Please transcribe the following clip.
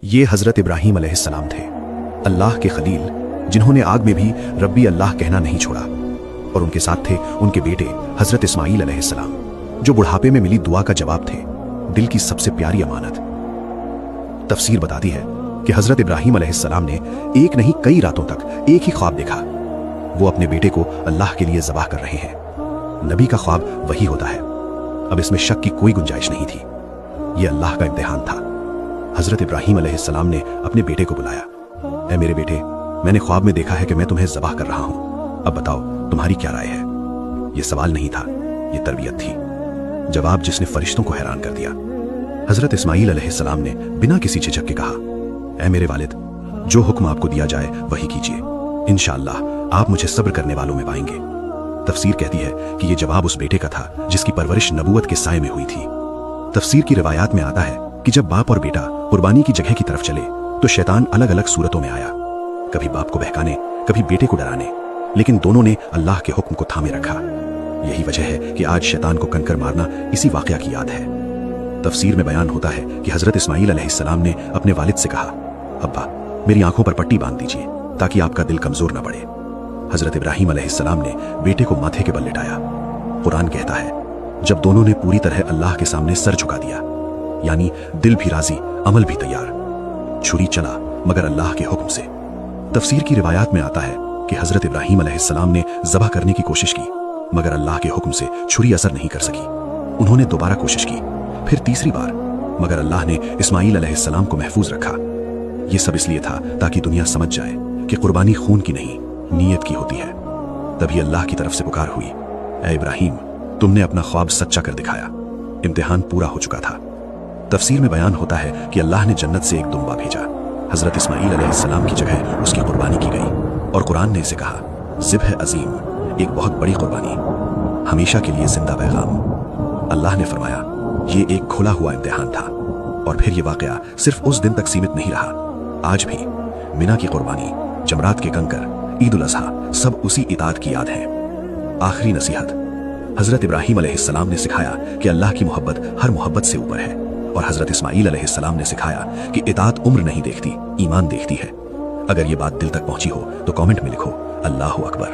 ये हजरत इब्राहीम अलैहिस्सलाम थे, अल्लाह के खलील, जिन्होंने आग में भी रब्बी अल्लाह कहना नहीं छोड़ा। और उनके साथ थे उनके बेटे हजरत इस्माईल अलैहिस्सलाम, जो बुढ़ापे में मिली दुआ का जवाब थे, दिल की सबसे प्यारी अमानत। तफसीर बताती है कि हजरत इब्राहीम अलैहिस्सलाम ने एक नहीं कई रातों तक एक ही ख्वाब देखा। वो अपने बेटे को अल्लाह के लिए ज़बाह कर रहे हैं। नबी का ख्वाब वही होता है, अब इसमें शक की कोई गुंजाइश नहीं थी। यह अल्लाह का इम्तिहान था। हजरत इब्राहीम अलैहिस्सलाम ने अपने बेटे को बुलाया। ऐ मेरे बेटे, मैंने ख्वाब में देखा है कि मैं तुम्हें ज़बाह कर रहा हूं, अब बताओ तुम्हारी क्या राय है। यह सवाल नहीं था, यह तरबियत थी। जवाब जिसने फरिश्तों को हैरान कर दिया। हजरत इस्माईल अलैहिस्सलाम ने बिना किसी झिझक के कहा, ऐ मेरे वालिद, जो हुक्म आपको दिया जाए वही कीजिए, इंशाअल्लाह आप मुझे सब्र करने वालों में पाएंगे। तफसीर कहती है कि यह जवाब उस बेटे का था जिसकी परवरिश नबूवत के साए में हुई थी। तफसीर की रिवायात में आता है कि जब बाप और बेटा कुर्बानी की जगह की तरफ चले तो शैतान अलग अलग सूरतों में आया, कभी बाप को बहकाने, कभी बेटे को डराने, लेकिन दोनों ने अल्लाह के हुक्म को थामे रखा। यही वजह है कि आज शैतान को कंकर मारना इसी वाकया की याद है। तफसीर में बयान होता है कि हजरत इस्माईल अलैहिस्सलाम ने अपने वालिद से कहा, अब्बा मेरी आंखों पर पट्टी बांध दीजिए ताकि आपका दिल कमजोर न पड़े। हजरत इब्राहीम अलैहिस्सलाम ने बेटे को माथे के बल लिटाया। कुरान कहता है, जब दोनों ने पूरी तरह अल्लाह के सामने सर झुका दिया, यानी दिल भी राजी, अमल भी तैयार। छुरी चला मगर अल्लाह के हुक्म से। तफसीर की रिवायात में आता है कि हजरत इब्राहीम अलैहिस्सलाम ने ज़बह करने की कोशिश की, मगर अल्लाह के हुक्म से छुरी असर नहीं कर सकी। उन्होंने दोबारा कोशिश की, फिर तीसरी बार, मगर अल्लाह ने इस्माईल अलैहिस्सलाम को महफूज रखा। यह सब इसलिए था ताकि दुनिया समझ जाए कि कुर्बानी खून की नहीं, नीयत की होती है। तभी अल्लाह की तरफ से पुकार हुई, ऐ इब्राहीम, तुमने अपना ख्वाब सच्चा कर दिखाया, इम्तिहान पूरा हो चुका था। तफसीर में बयान होता है कि अल्लाह ने जन्नत से एक दुम्बा भेजा। हजरत इस्माईल अलैहिस्सलाम की जगह उसकी कुर्बानी की गई और कुरान ने इसे कहा, ज़िब्ह अज़ीम, एक बहुत बड़ी कुर्बानी, हमेशा के लिए जिंदा पैगाम। अल्लाह ने फरमाया, ये एक खुला हुआ इम्तिहान था। और फिर यह वाकया सिर्फ उस दिन तक सीमित नहीं रहा। आज भी मिना की कुर्बानी, जमरात के कंकर, ईद उल अज़हा सब उसी इताअत की याद है। आखिरी नसीहत, हजरत इब्राहीम अलैहिस्सलाम ने सिखाया कि अल्लाह की मोहब्बत हर मोहब्बत से ऊपर है, और हजरत इस्माईल अलैहिस्सलाम ने सिखाया कि इताअत उम्र नहीं देखती, ईमान देखती है। अगर ये बात दिल तक पहुंची हो तो कमेंट में लिखो, अल्लाहु अकबर।